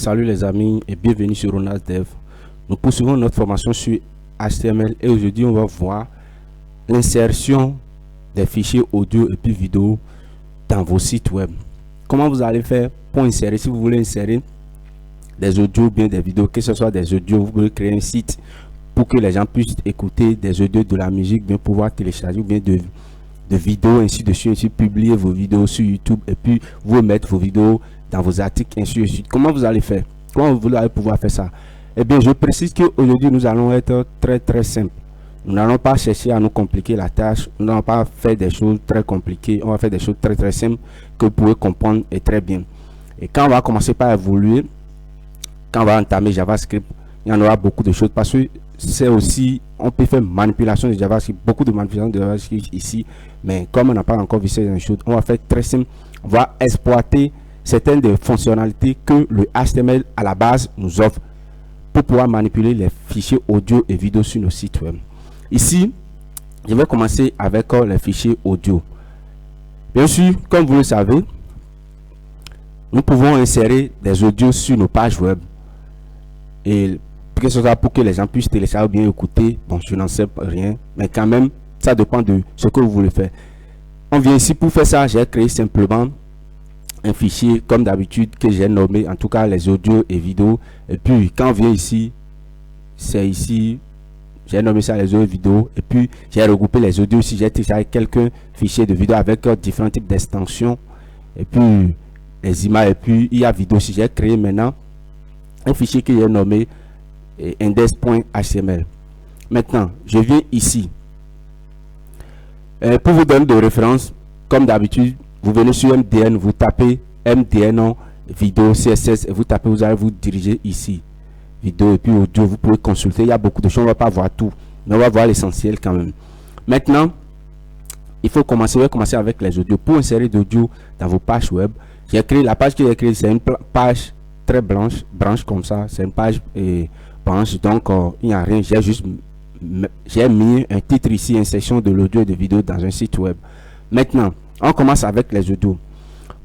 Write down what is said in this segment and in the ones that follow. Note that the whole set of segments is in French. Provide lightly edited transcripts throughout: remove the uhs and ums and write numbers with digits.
Salut les amis et bienvenue sur Ronas Dev. Nous poursuivons notre formation sur HTML et aujourd'hui on va voir l'insertion des fichiers audio et puis vidéo dans vos sites web. Comment vous allez faire pour insérer, si vous voulez insérer des audios ou bien des vidéos, que ce soit des audios, vous pouvez créer un site pour que les gens puissent écouter des audios, de la musique, bien pouvoir télécharger ou bien de vidéos, ainsi de suite, ainsi publier vos vidéos sur YouTube et puis vous mettre vos vidéos dans vos articles, ainsi de suite. Comment vous allez faire? Comment vous allez pouvoir faire ça? Eh bien, je précise qu'aujourd'hui, nous allons être très simple. Nous n'allons pas chercher à nous compliquer la tâche. Nous n'allons pas faire des choses très compliquées. On va faire des choses très simples que vous pouvez comprendre et très bien. Et quand on va commencer par évoluer, quand on va entamer JavaScript, il y en aura beaucoup de choses parce que c'est aussi, on peut faire manipulation de JavaScript, beaucoup de manipulation de JavaScript ici, mais comme on n'a pas encore vu ces choses, on va faire très simple. On va exploiter certaines des fonctionnalités que le HTML à la base nous offre pour pouvoir manipuler les fichiers audio et vidéo sur nos sites web. Ici, je vais commencer avec les fichiers audio. Bien sûr, comme vous le savez, nous pouvons insérer des audios sur nos pages web et que ce soit pour que les gens puissent télécharger ou bien écouter. Bon, je n'en sais rien, mais quand même, ça dépend de ce que vous voulez faire. On vient ici pour faire ça. J'ai créé simplement un fichier comme d'habitude que j'ai nommé, en tout cas les audios et vidéos. Et puis quand on vient ici, c'est ici, j'ai nommé ça les audios et vidéos. Et puis j'ai regroupé les audios ici. J'ai téléchargé quelques fichiers de vidéos avec différents types d'extensions. Et puis les images. Et puis il y a vidéo si j'ai créé maintenant un fichier que j'ai nommé index.html. Maintenant, je viens ici. Pour vous donner de référence, comme d'habitude, vous venez sur MDN, vous tapez MDN vidéo CSS et vous tapez, vous allez vous diriger ici. Vidéo et puis audio, vous pouvez consulter. Il y a beaucoup de choses, on ne va pas voir tout, mais on va voir l'essentiel quand même. Maintenant, il faut commencer, on va commencer avec les audios. Pour insérer d'audio dans vos pages web, j'ai créé la page que j'ai créée, c'est une page très blanche comme ça, c'est une page blanche, donc il n'y a rien, j'ai mis un titre ici, insertion de l'audio et de vidéo dans un site web. Maintenant, on commence avec les audios.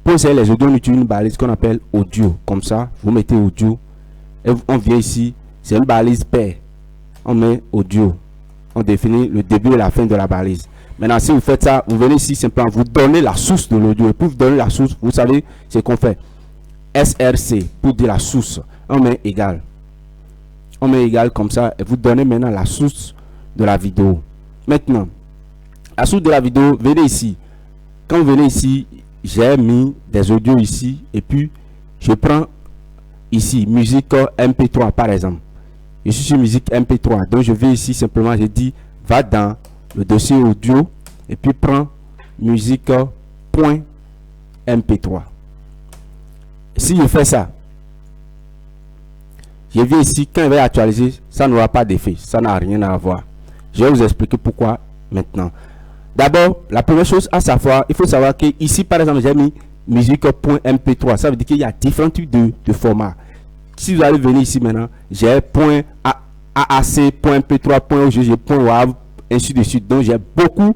Pour insérer les audios, on utilise une balise qu'on appelle audio. Comme ça, vous mettez audio et on vient ici, c'est une balise paire. On met audio. On définit le début et la fin de la balise. Maintenant, si vous faites ça, vous venez ici simplement, vous donnez la source de l'audio. Et pour vous donner la source, vous savez ce qu'on fait. SRC pour dire la source. On met égal. On met égal comme ça et vous donnez maintenant la source de la vidéo. Maintenant, la source de la vidéo, venez ici. Quand vous venez ici, j'ai mis des audios ici et puis je prends ici musique MP3 par exemple. Je suis sur musique MP3, donc je vais ici simplement, je dis va dans le dossier audio et puis prends musique.mp3. Si je fais ça, je viens ici, quand je vais actualiser, ça n'aura pas d'effet, ça n'a rien à voir. Je vais vous expliquer pourquoi maintenant. D'abord, la première chose à savoir, il faut savoir que ici, par exemple, j'ai mis musique.mp3. Ça veut dire qu'il y a différents types de formats. Si vous allez venir ici maintenant, j'ai .aac.mp3, .ogg, ainsi de suite. Donc, j'ai beaucoup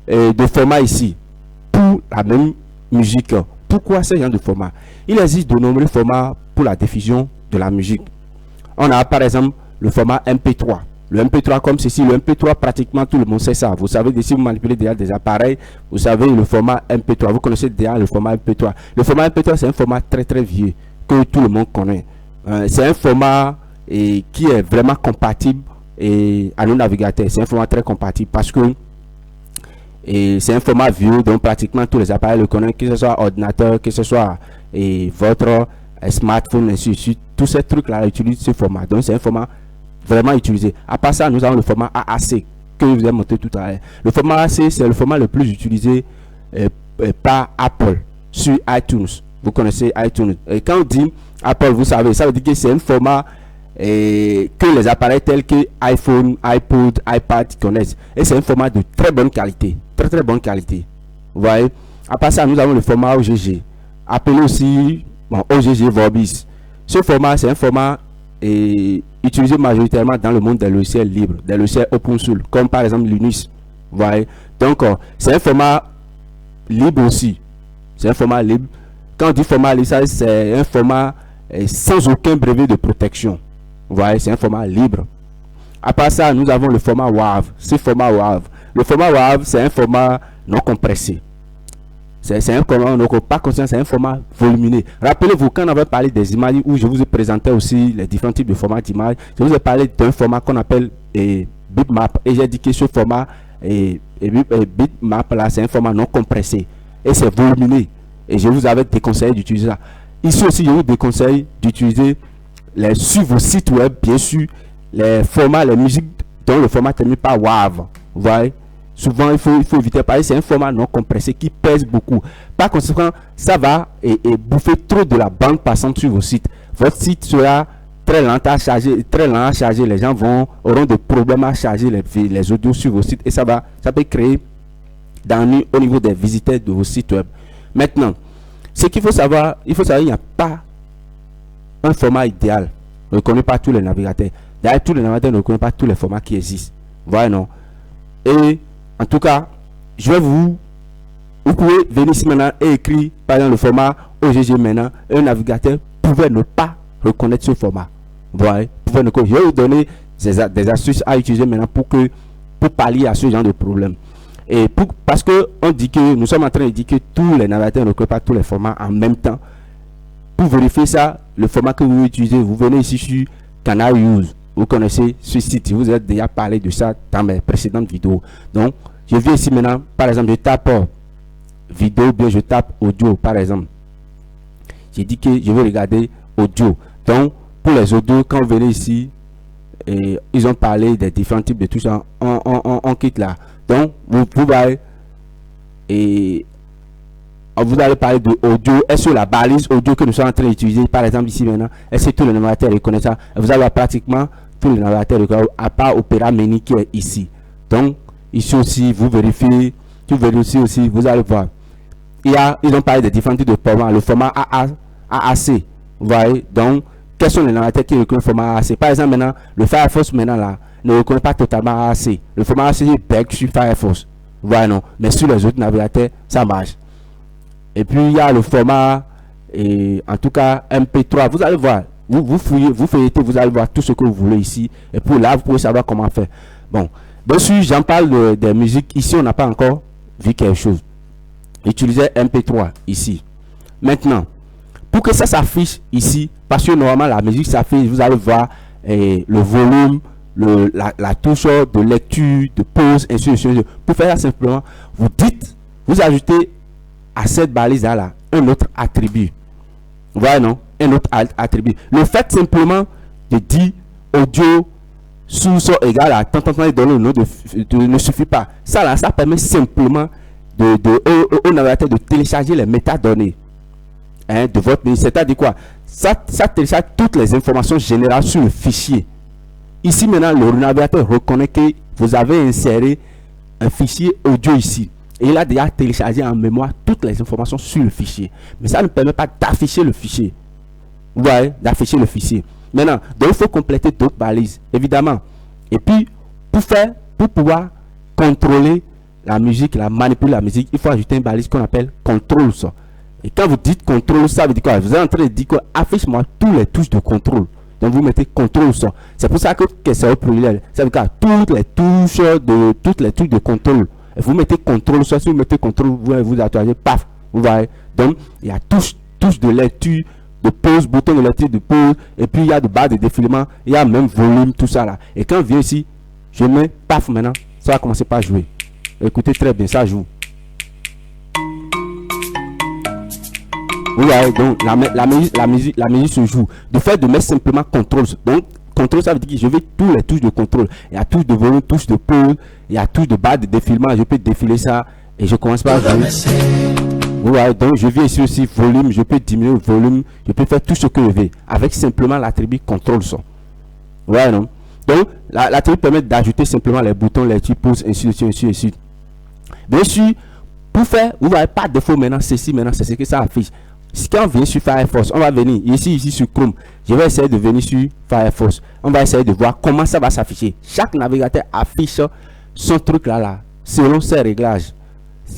de formats ici pour la même musique. Pourquoi ce genre de format? Il existe de nombreux formats pour la diffusion de la musique. On a par exemple le format MP3. Le MP3 comme ceci, le MP3 pratiquement tout le monde sait ça. Vous savez que si vous manipulez déjà des appareils, vous savez le format MP3. Vous connaissez déjà le format MP3. Le format MP3 c'est un format très vieux que tout le monde connaît. C'est un format qui est vraiment compatible à nos navigateurs. C'est un format très compatible parce que c'est un format vieux donc pratiquement tous les appareils le connaissent, que ce soit ordinateur, que ce soit votre smartphone, ainsi de suite. Tous ces trucs là utilisent ce format. Donc c'est un format vraiment utilisé. À part ça, nous avons le format AAC que je vous ai montré tout à l'heure. Le format AAC, c'est le format le plus utilisé par Apple sur iTunes. Vous connaissez iTunes. Et quand on dit Apple, vous savez, ça veut dire que c'est un format que les appareils tels que iPhone, iPod, iPad connaissent. Et c'est un format de très bonne qualité. Très bonne qualité. Vous voyez. À part ça, nous avons le format OGG. Appelé aussi OGG Vorbis. Ce format, c'est un format utilisé majoritairement dans le monde des logiciels libres, des logiciels open source, comme par exemple Linux. Vous voyez. Donc, c'est un format libre aussi. C'est un format libre. Quand on dit format libre, c'est un format sans aucun brevet de protection. Vous voyez, c'est un format libre. À part ça, nous avons le format WAV. Ce format WAV. Le format WAV, c'est un format non compressé. C'est un format, donc pas conscient, c'est un format volumineux. Rappelez-vous, quand on avait parlé des images, où je vous ai présenté aussi les différents types de formats d'images, je vous ai parlé d'un format qu'on appelle bitmap. Et j'ai dit que ce format bitmap là, c'est un format non compressé. Et c'est volumineux. Et je vous avais déconseillé d'utiliser ça. Ici aussi, je vous déconseille d'utiliser sur vos sites web, bien sûr, les formats, les musiques dont le format termine par WAV. Vous voyez? Souvent, il faut éviter, parce que c'est un format non compressé qui pèse beaucoup. Par conséquent, ça va bouffer trop de la bande passante sur vos sites. Votre site sera très lent à charger, Les gens auront des problèmes à charger les audios sur vos sites et ça peut créer d'ennuis au niveau des visiteurs de vos sites web. Maintenant, ce qu'il faut savoir, qu'il n'y a pas un format idéal. On ne connaît pas tous les navigateurs. D'ailleurs, tous les navigateurs ne connaissent pas tous les formats qui existent. Voilà, non? Et en tout cas, vous pouvez venir ici maintenant et écrire par exemple le format OGG maintenant. Un navigateur pouvait ne pas reconnaître ce format. Vous voyez? Je vais vous donner des astuces à utiliser maintenant pour pallier à ce genre de problème. Et parce que on dit que nous sommes en train de dire que tous les navigateurs ne connaissent pas tous les formats en même temps. Pour vérifier ça, le format que vous utilisez, vous venez ici sur Canal Use. Vous connaissez ce site, je vous ai déjà parlé de ça dans mes précédentes vidéos. Donc, je viens ici maintenant, par exemple, je tape vidéo, bien je tape audio, par exemple. J'ai dit que je vais regarder audio. Donc, pour les audios, quand vous venez ici, ils ont parlé des différents types de touches. On quitte là. Donc, vous allez parler de audio. Est-ce que la balise audio que nous sommes en train d'utiliser, par exemple ici maintenant, est-ce que tous les navigateurs reconnaissent ça? Vous avez pratiquement tous les navigateurs à part Opera Mini qui est ici. Donc, ici aussi, vous vérifiez aussi, vous allez voir. Ils ont parlé des différents types de formats. Le format AAC, vous voyez. Donc, quels sont les navigateurs qui reconnaissent le format AAC? Par exemple, maintenant, le Firefox maintenant là, ne reconnaît pas totalement AAC. Le format AAC est bug sur Firefox. Vous voyez, non? Mais sur les autres navigateurs, ça marche. Et puis, il y a le format, en tout cas, MP3. Vous allez voir. Vous feuilletez, vous allez voir tout ce que vous voulez ici. Et puis là, vous pouvez savoir comment faire. Bon, dessus, j'en parle des musiques. Ici, on n'a pas encore vu quelque chose. Utilisez MP3 ici. Maintenant, pour que ça s'affiche ici, parce que normalement, la musique s'affiche, vous allez voir le volume, la touche de lecture, de pause, ainsi de suite. Pour faire ça simplement, vous ajoutez à cette balise là un autre attribut. Vous voyez, non? Un autre attribut. Le fait simplement de dire audio source égale à tant de donner le nom ne suffit pas. Ça là, ça permet simplement au navigateur de télécharger les métadonnées de votre musique. C'est-à-dire quoi? Ça télécharge toutes les informations générales sur le fichier. Ici maintenant, le navigateur reconnaît que vous avez inséré un fichier audio ici. Et il a déjà téléchargé en mémoire toutes les informations sur le fichier. Mais ça ne permet pas d'afficher le fichier. Vous voyez, d'afficher le fichier. Maintenant, donc il faut compléter d'autres balises, évidemment. Et puis, pour pouvoir contrôler la musique, manipuler la musique, il faut ajouter une balise qu'on appelle contrôle. Et quand vous dites contrôle, ça veut dire quoi? Vous êtes en train de dire quoi? Affiche-moi tous les touches de contrôle. Donc vous mettez contrôle. C'est pour ça que c'est au pluriel. Ça veut dire toutes les touches de contrôle. Vous mettez contrôle, soit si vous mettez contrôle, vous actualisez, paf, vous voyez. Donc, il y a touche de lecture, de pause, bouton de lecture, de pause, et puis il y a de barre de défilement, il y a même volume, tout ça là. Et quand je viens ici, je mets, paf, maintenant, ça va commencer par jouer. Écoutez très bien, ça joue. Vous voyez, donc la musique se joue. De fait de mettre simplement contrôle. Donc, contrôle, ça veut dire que je vais tous les touches de contrôle. Il y a touche de volume, touche de pause, il y a touche de barre de défilement. Je peux défiler ça et je commence par jouer. Vous voyez, donc je viens ici aussi volume, je peux diminuer le volume, je peux faire tout ce que je veux avec simplement l'attribut contrôle son. Vous voyez, non? Donc l'attribut permet d'ajouter simplement les boutons, les types pause, ainsi de suite. Bien sûr, pour faire, vous voyez pas de défaut maintenant, c'est ce que ça affiche. Quand on vient sur Firefox, on va venir ici sur Chrome. Je vais essayer de venir sur Firefox. On va essayer de voir comment ça va s'afficher. Chaque navigateur affiche son truc là selon ses réglages.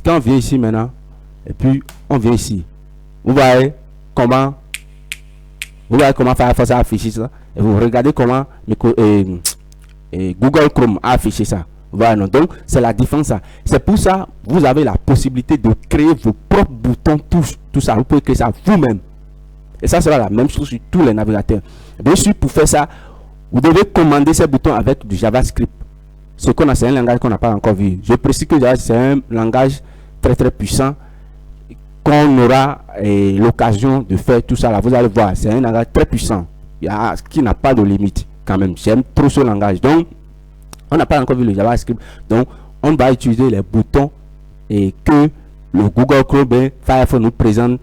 Quand on vient ici maintenant, et puis on vient ici, vous voyez comment Vous voyez comment Firefox a affiché ça. Et vous regardez comment Google Chrome a affiché ça. Voilà, non. Donc, c'est la différence. C'est pour ça vous avez la possibilité de créer vos propres boutons touche. Tout ça, vous pouvez créer ça vous-même. Et ça sera la même chose sur tous les navigateurs. Bien sûr, pour faire ça, vous devez commander ces boutons avec du JavaScript. Ce qu'on a, c'est un langage qu'on n'a pas encore vu. Je précise que c'est un langage très très puissant qu'on aura l'occasion de faire tout ça là. Vous allez voir, c'est un langage très puissant qui n'a pas de limite quand même. J'aime trop ce langage. Donc, on n'a pas encore vu le JavaScript. Donc, on va utiliser les boutons que le Google Chrome Firefox nous présente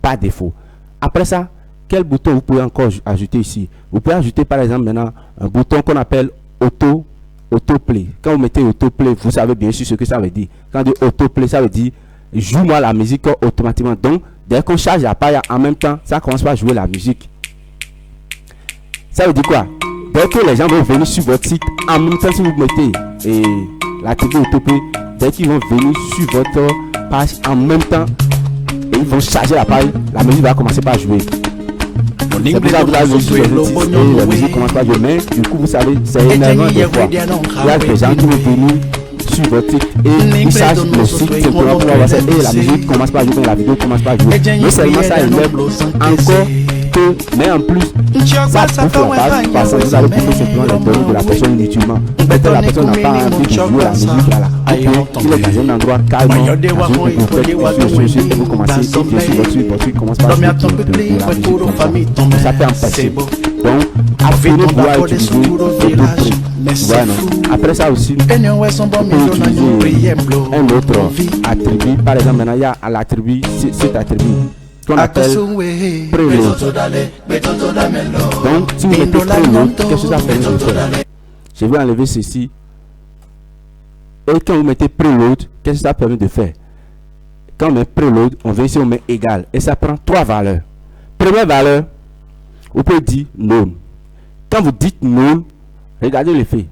par défaut. Après ça, quel bouton vous pouvez encore ajouter ici? Vous pouvez ajouter par exemple maintenant un bouton qu'on appelle autoplay. Quand vous mettez autoplay, vous savez bien sûr ce que ça veut dire. Quand on dit autoplay, ça veut dire joue-moi la musique automatiquement. Donc, dès qu'on charge la page en même temps, ça commence par jouer la musique. Ça veut dire quoi? Dès que les gens vont venir sur votre site, en même temps, si vous mettez l'activité autoplay, dès qu'ils vont venir sur votre page en même temps, et ils vont charger la page, la musique va commencer par jouer. C'est pour ça que vous avez sur les outils et la musique commence par jouer. Mais du coup, vous savez, c'est énormément de fois. Il y a des gens qui vont venir sur votre site et ils chargent le site simplement pour avoir ça. Et la musique commence par jouer, la vidéo commence par jouer. Mais seulement ça élève encore que, mais en plus, ça bouffe la base parce que vous allez bouffer simplement les données de la personne inutilement. Peut-être la personne n'a pas envie de jouer la musique là. Il est dans un endroit calme, vous commencez, et bien sûr, votre site commence par jouer de la musique. Ça peut en passer. Donc, apprenez pouvoir utiliser voilà. Après ça aussi, on peut utiliser un autre attribut. Par exemple, maintenant il y a l'attribut, cet attribut qu'on appelle preload. Donc, si vous mettez preload, qu'est-ce que ça permet de faire? Je vais enlever ceci. Et quand vous mettez preload, qu'est-ce que ça permet de faire? Quand on met preload, on vient ici, on met égal. Et ça prend trois valeurs. Première valeur, vous pouvez dire non. Quand vous dites non, regardez l'effet.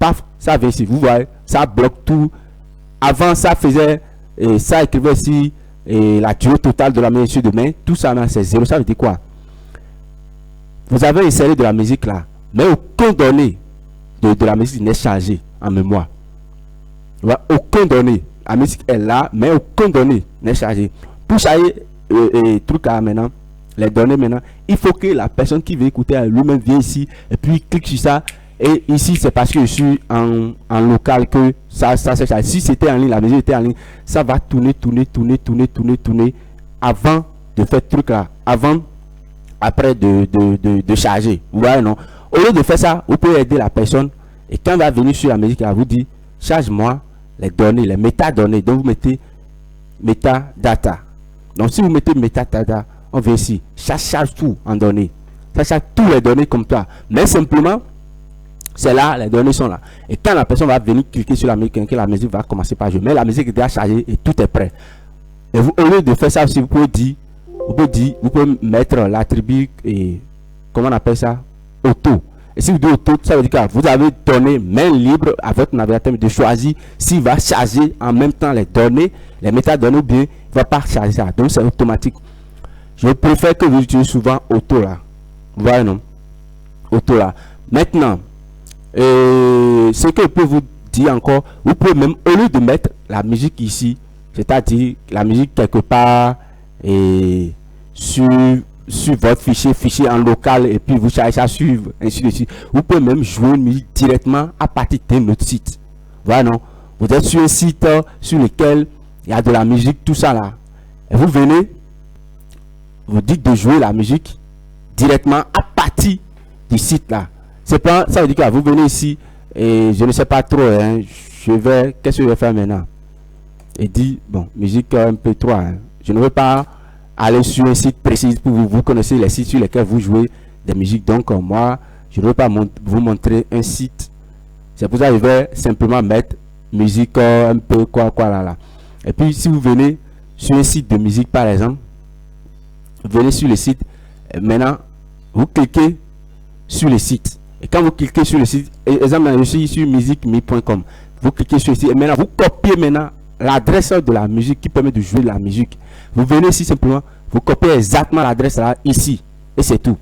Paf, ça vient ici. Vous voyez, ça bloque tout. Avant, ça faisait, ça écrivait ici la durée totale de la musique de main. Tout ça, c'est 0. Ça veut dire quoi? Vous avez inséré de la musique là, mais aucun donné de la musique n'est chargé en mémoire. Aucun donné. La musique est là, mais aucun donné n'est chargé. Pour charger truc là maintenant, les données maintenant, il faut que la personne qui veut écouter lui-même vienne ici et puis clique sur ça. Et ici, c'est parce que je suis en local que ça c'est chargé. Si c'était en ligne, la musique était en ligne, ça va tourner avant de faire truc là, après de charger. Vous voyez, non? Au lieu de faire ça, vous pouvez aider la personne et quand elle va venir sur la musique, elle vous dit charge-moi les données, les métadonnées. Donc vous mettez metadata. Donc si vous mettez metadata, on vient ici, ça charge tout en données. Ça charge tous les données comme ça. Mais simplement, c'est là, les données sont là. Et quand la personne va venir cliquer sur la musique, la musique va commencer par jouer. Mais la musique est déjà chargée et tout est prêt. Et vous, au lieu de faire ça aussi, vous pouvez mettre l'attribut et comment on appelle ça? Auto. Et si vous dites auto, ça veut dire que vous avez donné main libre à votre navigateur de choisir s'il va charger en même temps les données, les métadonnées ou bien il ne va pas charger ça. Donc c'est automatique. Je préfère que vous utilisez souvent auto là. Vous voyez, non? Auto là. Maintenant, ce que je peux vous dire encore, vous pouvez même, au lieu de mettre la musique ici, c'est-à-dire la musique quelque part sur votre fichier en local et puis vous chargez à suivre, ainsi de suite. Vous pouvez même jouer une musique directement à partir de notre site. Voilà, non? Vous êtes sur un site sur lequel il y a de la musique, tout ça là. Et vous venez, vous dites de jouer la musique directement à partir du site là. C'est pas, ça veut dire que vous venez ici et je ne sais pas trop, hein, qu'est-ce que je vais faire maintenant? Et dit, bon, musique MP3, hein. Je ne veux pas aller sur un site précis pour vous connaissez les sites sur lesquels vous jouez des musiques. Donc moi, je ne veux pas vous montrer un site. C'est pour ça que je vais simplement mettre musique un peu quoi là. Et puis si vous venez sur un site de musique par exemple, vous venez sur le site, maintenant vous cliquez sur le site. Et quand vous cliquez sur le site, exemple, je suis sur musicme.com, vous cliquez sur le site et maintenant vous copiez maintenant l'adresse de la musique qui permet de jouer la musique. Vous venez ici simplement, vous copiez exactement l'adresse là ici. Et c'est tout.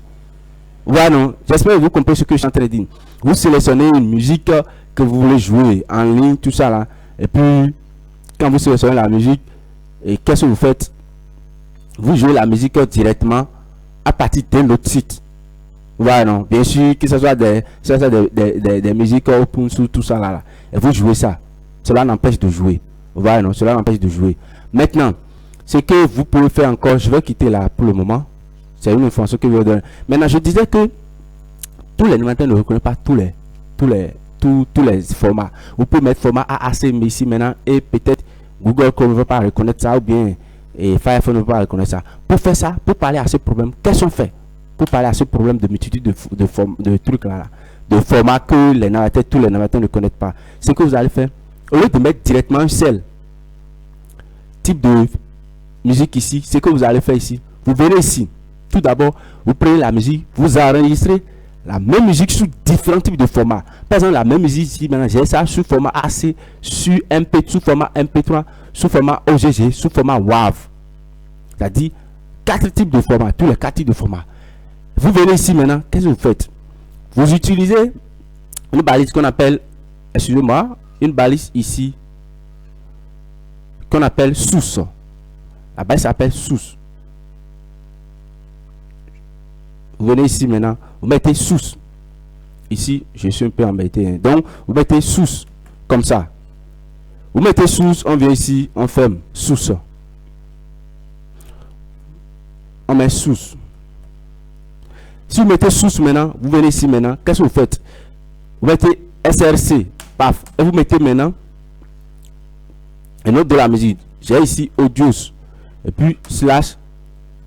Voilà, non. J'espère que vous comprenez ce que je suis en train de dire. Vous sélectionnez une musique que vous voulez jouer en ligne, tout ça là. Et puis, quand vous sélectionnez la musique, et qu'est-ce que vous faites? Vous jouez la musique directement à partir d'un autre site. Voilà, non. Bien sûr, que ce soit des musiques open source, tout ça là. Et vous jouez ça. Cela n'empêche de jouer. Voilà, non. Cela n'empêche de jouer. Maintenant, ce que vous pouvez faire encore, je vais quitter là pour le moment. C'est une information que je vous donne. Maintenant, je disais que tous les animateurs ne reconnaissent pas tous les formats. Vous pouvez mettre format AAC mais ici maintenant et peut-être Google Chrome ne va pas reconnaître ça ou bien et Firefox ne va pas reconnaître ça. Pour faire ça, pour parler à ce problème, qu'est-ce qu'on fait? Pour parler à ce problème de multitude de trucs là, de formats que les navigateurs, tous les navigateurs ne connaissent pas. Ce que vous allez faire, au lieu de mettre directement un seul type de musique ici, ce que vous allez faire ici, vous venez ici. Tout d'abord, vous prenez la musique, vous enregistrez la même musique sous différents types de formats. Par exemple, la même musique ici, maintenant, j'ai ça sous format AC, sous MP, sous format MP3, sous format OGG, sous format WAV. C'est-à-dire 4 types de formats, tous les 4 types de formats. Vous venez ici maintenant, qu'est-ce que vous faites? Vous utilisez une balise qu'on appelle, excusez-moi, une balise ici qu'on appelle source. La balise s'appelle source. Vous venez ici maintenant, vous mettez source. Ici, je suis un peu embêté. Donc, vous mettez source comme ça. Vous mettez source, on vient ici, on ferme source. On met source. Si vous mettez source maintenant, vous venez ici maintenant, qu'est-ce que vous faites? Vous mettez SRC, paf, et vous mettez maintenant un autre de la musique. J'ai ici audios, et puis slash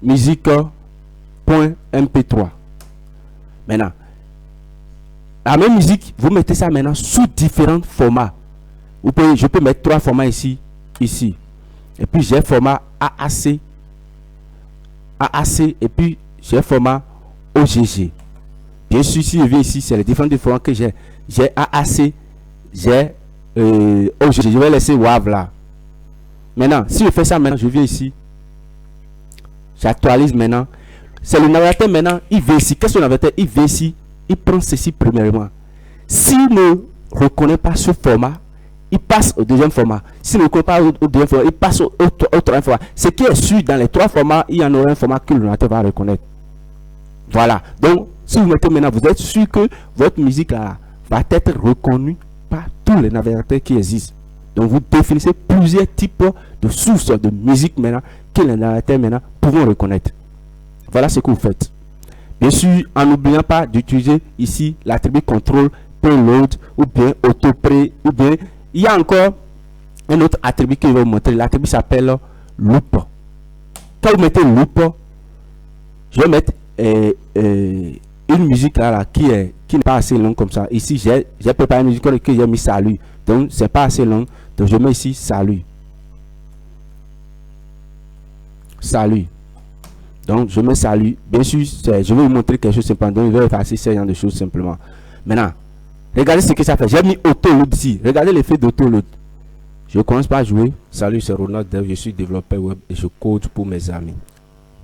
musique.mp3. Maintenant, la même musique, vous mettez ça maintenant sous différents formats. Je peux mettre 3 formats ici, ici. Et puis j'ai format AAC, et puis j'ai format OGG. Bien sûr, si je viens ici, c'est les différents formats que j'ai. J'ai AAC, j'ai OGG. Je vais laisser WAV là. Maintenant, si je fais ça maintenant, je viens ici. J'actualise maintenant. C'est le navigateur maintenant, il vient ici. Qu'est-ce que le navigateur? Il vient ici, il prend ceci premièrement. S'il ne reconnaît pas ce format, il passe au deuxième format. S'il ne reconnaît pas au deuxième format, il passe au troisième format. Ce qui est sûr, dans les 3 formats, il y en aura un format que le navigateur va reconnaître. Voilà. Donc, si vous mettez maintenant, vous êtes sûr que votre musique là va être reconnue par tous les navigateurs qui existent. Donc, vous définissez plusieurs types de sources de musique maintenant que les navigateurs maintenant pourront reconnaître. Voilà ce que vous faites. Bien sûr, en n'oubliant pas d'utiliser ici l'attribut contrôle preload ou bien autopré ou bien il y a encore un autre attribut que je vais vous montrer. L'attribut s'appelle loop. Quand vous mettez loop, je vais mettre une musique là qui n'est pas assez longue comme ça. Ici, j'ai préparé une musique que j'ai mis salut. Donc, c'est pas assez long. Donc, je mets ici salut. Salut. Donc, je mets salut. Bien sûr, je vais vous montrer quelque chose simplement. Donc, je vais effacer ce genre de choses simplement. Maintenant, regardez ce que ça fait. J'ai mis auto-load ici. Regardez l'effet d'auto-load. Je commence par jouer. Salut, c'est Ronald Dev. Je suis développeur web et je code pour mes amis.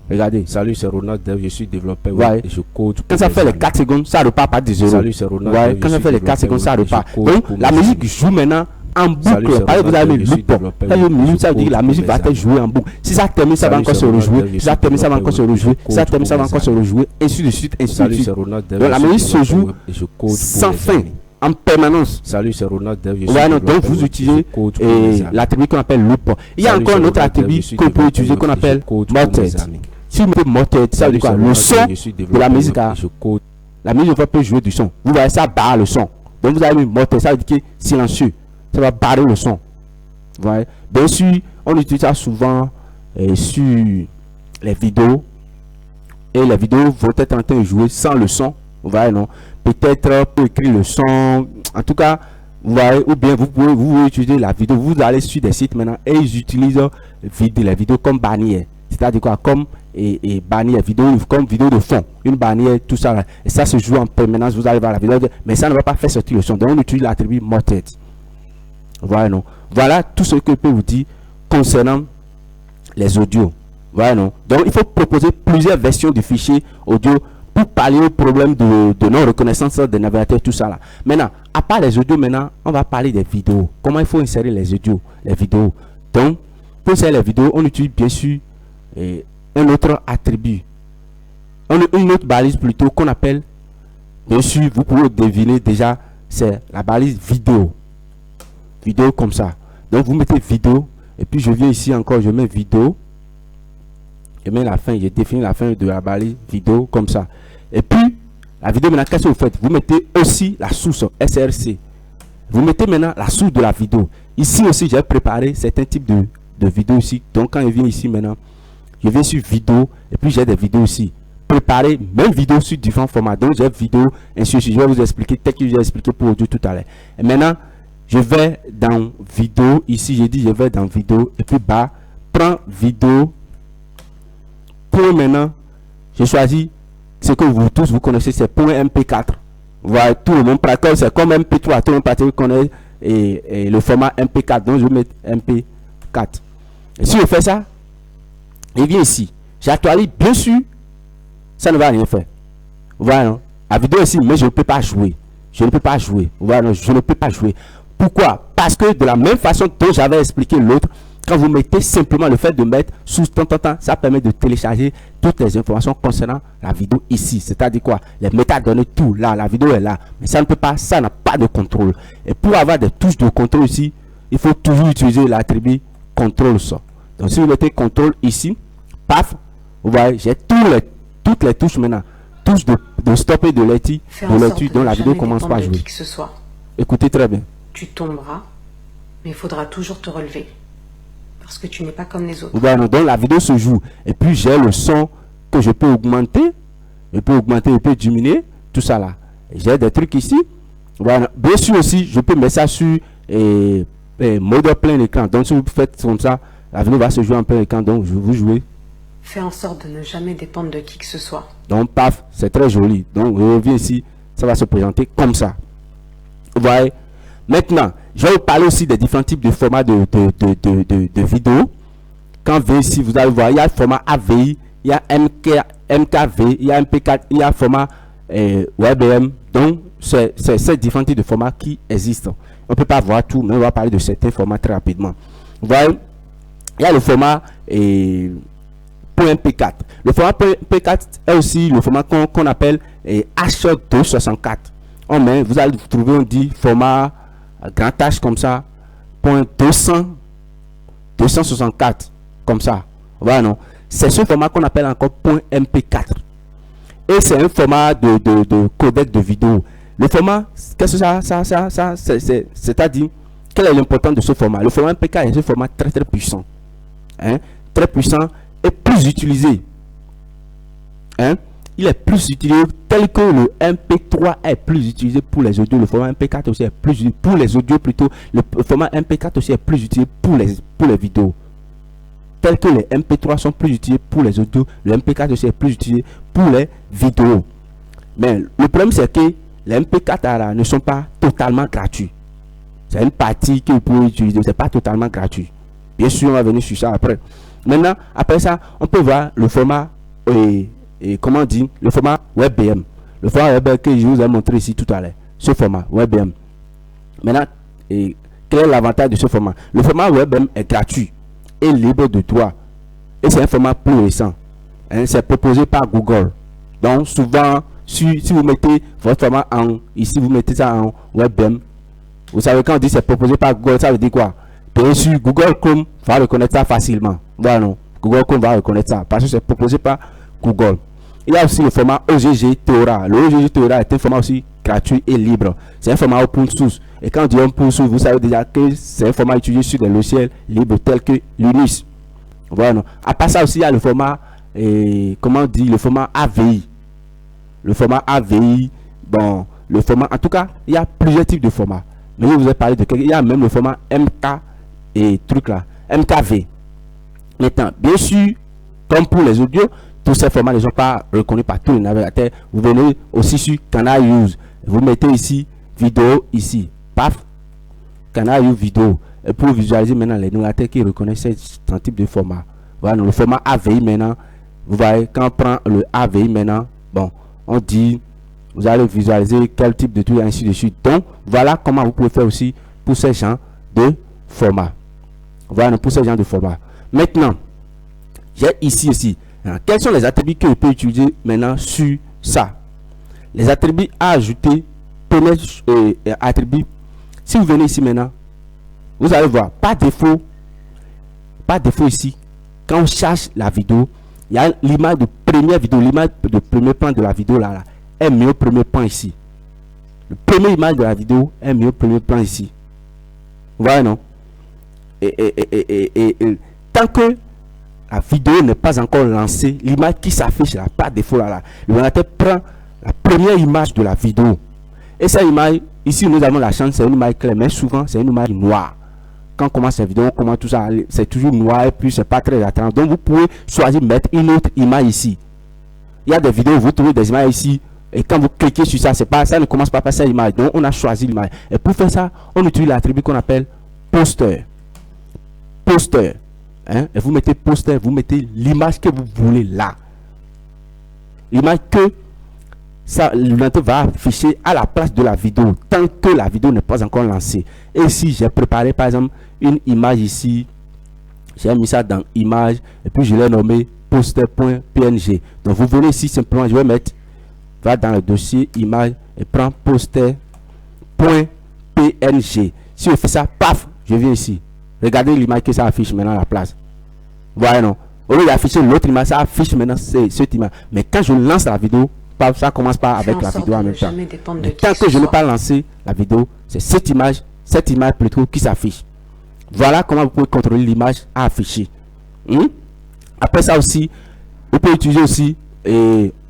Regardez. Salut, c'est Ronald Dev. Je suis développeur web et je code pour Quand ça fait les 4 secondes, ça repart pas de 0. Salut, c'est Ronald Dev. Quand ça fait les 4 secondes, ça repart. Donc, la musique joue maintenant en boucle. Par exemple, vous avez mis loop. Ça veut dire que la musique va être jouée en boucle. Si ça termine, ça va encore se rejouer. Si ça termine, ça va encore se rejouer. Si ça termine, ça va encore se rejouer. Ainsi de suite, ainsi de suite. Donc, la musique se joue sans fin, en permanence. Salut, c'est Ronald Dev. Donc, vous utilisez l'attribut qu'on appelle loop. Il y a encore un autre attribut qu'on peut utiliser qu'on appelle motet. Si vous mettez motet, ça veut dire quoi? Le son de la musique, la musique peut jouer du son. Vous voyez, ça barre le son. Donc, vous avez mis motet, ça veut dire que silencieux. Ça va barrer le son. Vous voyez? Bien sûr, on utilise ça souvent sur les vidéos. Et les vidéos vont être en train de jouer sans le son. Vous voyez, non? Peut-être pour écrire le son. En tout cas, vous voyez, ou bien vous pouvez utiliser la vidéo. Vous allez sur des sites maintenant et ils utilisent les vidéos comme bannière. C'est-à-dire quoi? Comme bannière, comme vidéo de fond. Une bannière, tout ça. Là. Et ça se joue en permanence. Vous allez voir la vidéo. Mais ça ne va pas faire sortir le son. Donc, on utilise l'attribut motet. Voilà, non. Voilà tout ce que je peux vous dire concernant les audios. Voilà, non. Donc, il faut proposer plusieurs versions du fichier audio pour pallier au problème de non-reconnaissance des navigateurs, tout ça là. Maintenant, à part les audios, maintenant, on va parler des vidéos. Comment il faut insérer les audios, les vidéos. Donc, pour insérer les vidéos, on utilise bien sûr un autre attribut. Une autre balise plutôt qu'on appelle, bien sûr, vous pouvez deviner déjà, c'est la balise vidéo. Vidéo comme ça. Donc, vous mettez vidéo, et puis je viens ici encore, je mets vidéo. Je mets la fin, j'ai défini la fin de la balise vidéo comme ça. Et puis, la vidéo maintenant, qu'est-ce que vous faites? Vous mettez aussi la source SRC. Vous mettez maintenant la source de la vidéo. Ici aussi, j'ai préparé certains types de vidéos ici. Donc, quand je viens ici maintenant, je viens sur vidéo, et puis j'ai des vidéos ici. Préparer même vidéo sur différents formats. Donc, j'ai vidéo, ainsi de suite. Je vais vous expliquer, peut-être que j'ai expliqué pour audio tout à l'heure. Et maintenant, je vais dans vidéo. Ici, j'ai dit, je vais dans vidéo, et puis bas, prends vidéo. Pour maintenant, je choisis ce que vous tous vous connaissez, c'est pour MP4. Voilà, tout le monde pratique, c'est comme MP3, tout le monde pratique connaît et le format MP4. Donc je vais mettre MP4. Et si je fais ça, il vient ici. J'actualise, bien sûr, ça ne va rien faire. Voilà, non? La vidéo ici, mais je ne peux pas jouer. Je ne peux pas jouer. Voilà, non? Je ne peux pas jouer. Pourquoi? Parce que de la même façon dont j'avais expliqué l'autre, quand vous mettez simplement le fait de mettre sous temps, ça permet de télécharger toutes les informations concernant la vidéo ici. C'est-à-dire quoi? Les métadonnées, tout là, la vidéo est là. Mais ça ne peut pas, ça n'a pas de contrôle. Et pour avoir des touches de contrôle ici, il faut toujours utiliser l'attribut contrôle ça. Donc si vous mettez contrôle ici, paf, vous voyez, j'ai toutes les touches maintenant. Touches de stop et de lecture dont la vidéo commence pas à jouer. Écoutez très bien. Tu tomberas, mais il faudra toujours te relever. Parce que tu n'es pas comme les autres. Voilà, donc la vidéo se joue. Et puis j'ai le son que je peux augmenter. Je peux diminuer. Tout ça là. J'ai des trucs ici. Voilà. Bien sûr aussi, je peux mettre ça sur mode plein écran. Donc si vous faites comme ça, la vidéo va se jouer en plein écran. Donc je vais vous jouer. Fais en sorte de ne jamais dépendre de qui que ce soit. Donc paf, c'est très joli. Donc je reviens ici. Ça va se présenter comme ça. Vous voyez. Maintenant, je vais vous parler aussi des différents types de formats de vidéos. Quand vous ici, vous allez voir, il y a le format AVI, il y a MKV, il y a MP4, il y a le format WebM. Donc, c'est ces différents types de formats qui existent. On ne peut pas voir tout, mais on va parler de certains formats très rapidement. Vous voyez, il y a le format .mp4. Le format .mp4 est aussi le format qu'on appelle H264. Vous allez trouver, on dit format grand H comme ça, .264 comme ça. Voilà, non. C'est ce format qu'on appelle encore .mp4. Et c'est un format de codec de vidéo. Le format, qu'est-ce que ça c'est-à-dire, quelle est l'importance de ce format? Le format MP4 est un format très très puissant. Hein? Très puissant et plus utilisé. Hein? Il est plus utilisé tel que le MP3 est plus utilisé pour les audios. Le format MP4 aussi est plus utilisé pour les audios plutôt. Le format MP4 aussi est plus utilisé pour les vidéos. Tel que les MP3 sont plus utilisés pour les audios, le MP4 aussi est plus utilisé pour les vidéos. Mais le problème c'est que les MP4 ne sont pas totalement gratuits. C'est une partie que vous pouvez utiliser, c'est pas totalement gratuit. Bien sûr, on va venir sur ça après. Maintenant, après ça, on peut voir le format comment on dit, le format WebM. Le format WebM que je vous ai montré ici tout à l'heure. Ce format WebM. Maintenant, quel est l'avantage de ce format? Le format WebM est gratuit et libre de droit. Et c'est un format plus récent. Hein, c'est proposé par Google. Donc, souvent, si vous mettez votre format ici, vous mettez ça en WebM. Vous savez, quand on dit c'est proposé par Google, ça veut dire quoi? Bien sûr, Google Chrome va reconnaître ça facilement. Voilà, non. Google Chrome va reconnaître ça parce que c'est proposé par Google. Il y a aussi le format OGG Theora. Le OGG Theora est un format aussi gratuit et libre. C'est un format open source. Et quand on dit open source, vous savez déjà que c'est un format utilisé sur des logiciels libres tels que Linux. Voilà. À part ça aussi, il y a le format, comment on dit, le format AVI. Le format AVI, bon, le format, en tout cas, il y a plusieurs types de formats. Mais je vous ai parlé de quelques, il y a même le format MK et truc là, MKV. Maintenant, bien sûr, comme pour les audios, tous ces formats ne sont pas reconnus par tous les navigateurs. Vous venez aussi sur Canal Use. Vous mettez ici vidéo ici. Paf. Canal Use vidéo. Et pour visualiser maintenant les navigateurs qui reconnaissent ce type de format. Voilà, le format AVI maintenant. Vous voyez, quand on prend le AVI maintenant, bon, on dit, vous allez visualiser quel type de truc, ainsi de suite. Donc, voilà comment vous pouvez faire aussi pour ces gens de format. Voilà, pour ces gens de format. Maintenant, j'ai ici aussi, quels sont les attributs que je peux utiliser maintenant sur ça? Les attributs à ajouter, premier attribut, si vous venez ici maintenant, vous allez voir, par défaut ici, quand on cherche la vidéo, il y a l'image de première vidéo, l'image de premier plan de la vidéo là, est mis au premier plan ici. Le premier image de la vidéo est mis au premier plan ici. Vous voyez, non? Et tant que la vidéo n'est pas encore lancée, l'image qui s'affiche là, par défaut là, le ordinateur prend la première image de la vidéo. Et cette image, ici nous avons la chance, c'est une image claire, mais souvent c'est une image noire. Quand on commence cette vidéo, comment tout ça, c'est toujours noir et puis c'est pas très attrayant. Donc vous pouvez choisir mettre une autre image ici. Il y a des vidéos où vous trouvez des images ici et quand vous cliquez sur ça, c'est pas ça ne commence pas par cette image. Donc on a choisi l'image. Et pour faire ça, on utilise l'attribut qu'on appelle poster. Poster. Hein? Et vous mettez poster, vous mettez l'image que vous voulez là. L'image que l'ordinateur va afficher à la place de la vidéo tant que la vidéo n'est pas encore lancée. Et si j'ai préparé par exemple une image ici, j'ai mis ça dans image et puis je l'ai nommé poster.png. Donc vous venez ici simplement, je vais mettre, va dans le dossier image et prends poster.png. Si je fais ça, paf, je viens ici. Regardez l'image que ça affiche maintenant à la place. Voilà, non. Au lieu d'afficher l'autre image, ça affiche maintenant cette image. Mais quand je lance la vidéo, ça commence pas avec la vidéo en même temps. Mais tant que je n'ai pas lancé la vidéo, c'est cette image plutôt qui s'affiche. Voilà comment vous pouvez contrôler l'image à afficher. Après ça aussi, vous pouvez utiliser aussi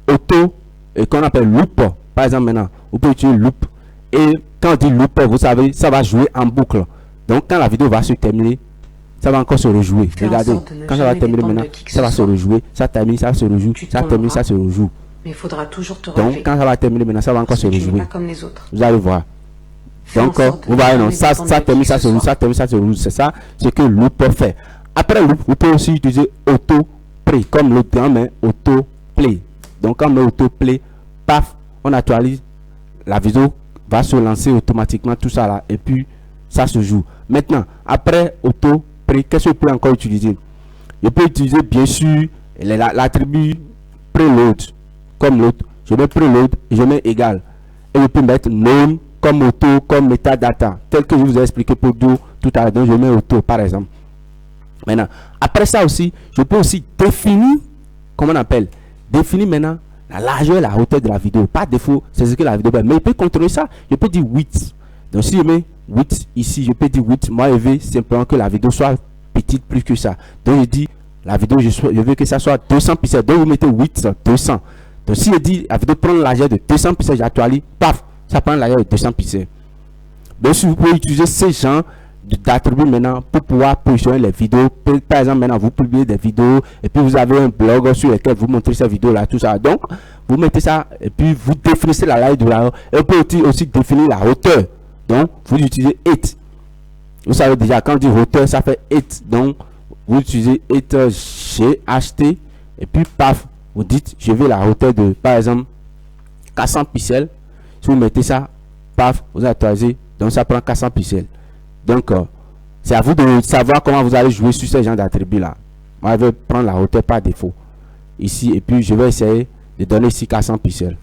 auto et qu'on appelle loop. Par exemple maintenant, vous pouvez utiliser loop. Et quand on dit loop, vous savez, ça va jouer en boucle. Donc quand la vidéo va se terminer, ça va encore se rejouer. Regardez, quand ça va terminer maintenant, ça va se rejouer. Ça termine, ça se rejoue. Ça termine, ça se rejoue. Mais il faudra toujours te relever. Donc quand ça va terminer maintenant, ça va encore se rejouer. Pas comme les autres. Vous allez voir. Donc vous voyez, non, ça termine, ça se rejoue, ça termine, ça se rejoue. C'est ça ce que loop peut faire. Après loop, vous pouvez aussi utiliser auto play comme l'autre grand, mais auto play. Donc quand on met auto play, paf, on actualise, la vidéo va se lancer automatiquement, tout ça là, et puis ça se joue. Maintenant, après auto play, qu'est-ce que je peux encore utiliser? Je peux utiliser bien sûr l'attribut preload. Comme l'autre, je mets preload et je mets égal. Et je peux mettre name comme auto, comme metadata, tel que je vous ai expliqué pour tout à l'heure. Donc je mets auto par exemple. Maintenant, après ça aussi, je peux aussi définir, comment on appelle, définir maintenant la largeur et la hauteur de la vidéo. Par défaut, c'est ce que la vidéo fait. Mais je peux contrôler ça. Je peux dire 8. Donc si je mets 8 ici, je peux dire 8. Moi, je veux simplement que la vidéo soit petite plus que ça. Donc je dis la vidéo, je veux que ça soit 200 pixels. Donc vous mettez 8, 200. Donc si je dis la vidéo prend la largeur de 200 pixels, j'actualise, paf, ça prend la largeur de 200 pixels. Donc si vous pouvez utiliser ces genres d'attributs maintenant pour pouvoir positionner les vidéos. Par exemple maintenant vous publiez des vidéos et puis vous avez un blog sur lequel vous montrez ces vidéos là, tout ça. Donc vous mettez ça et puis vous définissez la largeur de la hauteur. Et vous pouvez aussi définir la hauteur. Donc vous utilisez 8. Vous savez déjà quand on dit hauteur ça fait 8. Donc vous utilisez 8 GHT et puis paf, vous dites je veux la hauteur de par exemple 400 pixels. Si vous mettez ça, paf, vous actualisez, donc ça prend 400 pixels. Donc c'est à vous de savoir comment vous allez jouer sur ces genre d'attributs là. Moi je vais prendre la hauteur par défaut ici et puis je vais essayer de donner ici 400 pixels.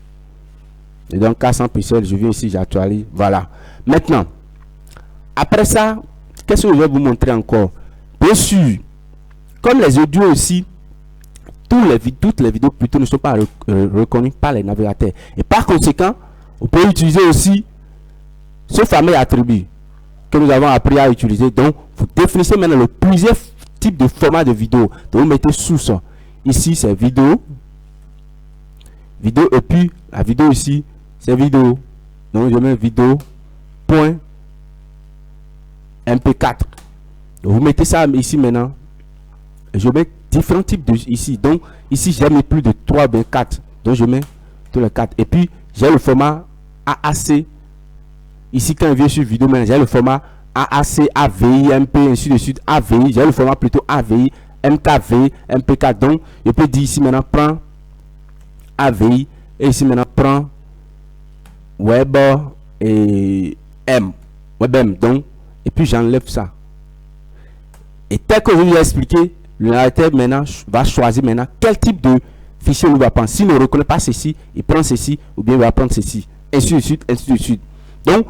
Et donc 400 pixels, je viens ici, j'actualise, voilà. Maintenant, après ça, qu'est-ce que je vais vous montrer encore? Bien sûr, comme les audios aussi, toutes les vidéos plutôt ne sont pas reconnues par les navigateurs. Et par conséquent, vous pouvez utiliser aussi ce fameux attribut que nous avons appris à utiliser. Donc, vous définissez maintenant le plusieurs types de formats de vidéo. Donc, vous mettez source. Ici, c'est vidéo. Vidéo. Et puis, la vidéo ici, c'est vidéo. Donc, je mets vidéo.mp4. Donc, vous mettez ça ici maintenant. Et je mets différents types de ici. Donc, ici, j'ai mis plus de 3 ou 4. Donc, je mets tous les 4. Et puis, j'ai le format AAC. Ici, quand je viens sur vidéo, j'ai le format AAC, AVI, MP, ainsi de suite, AVI. J'ai le format plutôt AVI, MKV, MPK. Donc, je peux dire ici maintenant, prends AVI. Et ici maintenant, prends Web et M. WebM. Donc, et puis j'enlève ça. Et tel que je vous ai expliqué, le navigateur maintenant va choisir maintenant quel type de fichier il va prendre. S'il ne reconnaît pas ceci, il prend ceci, ou bien il va prendre ceci. Ainsi de suite, ainsi de suite. Donc,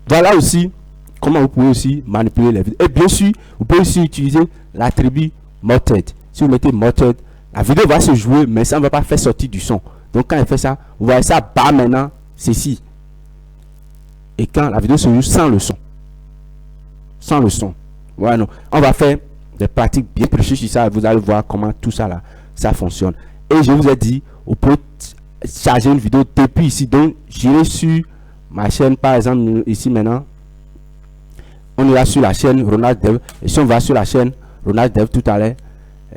voilà aussi comment vous pouvez aussi manipuler les vidéos. Et bien sûr, vous pouvez aussi utiliser l'attribut Modded. Si vous mettez Modded, la vidéo va se jouer, mais ça ne va pas faire sortir du son. Donc, quand il fait ça, vous voyez ça bas maintenant, ceci. Et quand la vidéo se joue sans le son. Sans le son. Voilà, non. On va faire des pratiques bien précises sur ça. Vous allez voir comment tout ça là, ça fonctionne. Et je vous ai dit, vous pouvez charger une vidéo depuis ici. Donc, j'irai sur ma chaîne, par exemple, ici maintenant. On ira sur la chaîne Ronald Dev. Et si on va sur la chaîne Ronald Dev tout à l'heure,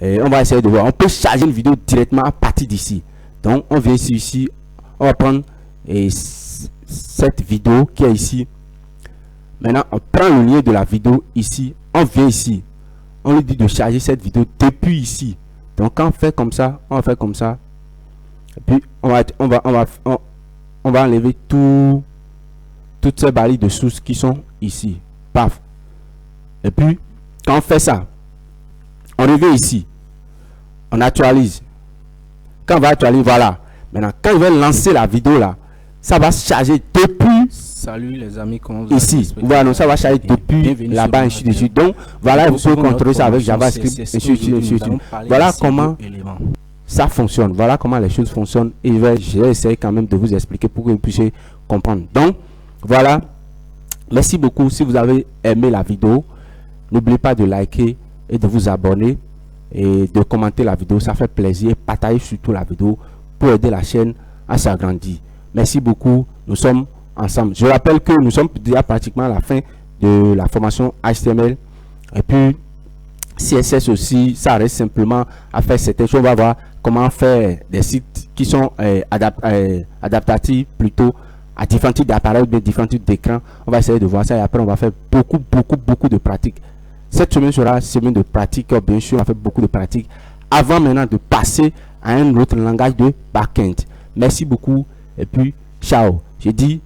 on va essayer de voir. On peut charger une vidéo directement à partir d'ici. Donc, on vient ici. On va prendre cette vidéo qui est ici. Maintenant, on prend le lien de la vidéo ici. On vient ici. On lui dit de charger cette vidéo depuis ici. Donc, quand on fait comme ça, on va faire comme ça. Et puis, on va enlever toutes ces barres de source qui sont ici. Paf. Et puis, quand on fait ça, on revient ici. On actualise. Quand on va actualiser, voilà. Maintenant, quand je vais lancer la vidéo là, ça va se charger depuis. Salut les amis, comment vous ici. Voilà, donc ça va charger depuis là-bas, ainsi de suite. Donc, voilà, vous pouvez contrôler ça avec JavaScript, ainsi de suite. Voilà comment ça fonctionne. Voilà comment les choses fonctionnent. Et je vais essayer quand même de vous expliquer pour que vous puissiez comprendre. Donc, voilà. Merci beaucoup. Si vous avez aimé la vidéo, n'oubliez pas de liker et de vous abonner et de commenter la vidéo. Ça fait plaisir. Partagez surtout la vidéo pour aider la chaîne à s'agrandir. Merci beaucoup. Nous sommes ensemble. Je rappelle que nous sommes déjà pratiquement à la fin de la formation HTML. Et puis, CSS aussi, ça reste simplement à faire certaines choses. On va voir comment faire des sites qui sont adaptatifs plutôt à différents types d'appareils, bien différents types d'écrans. On va essayer de voir ça et après on va faire beaucoup de pratiques. Cette semaine sera semaine de pratique. Bien sûr, on va faire beaucoup de pratiques avant maintenant de passer à un autre langage de backend. Merci beaucoup et puis ciao. Je dis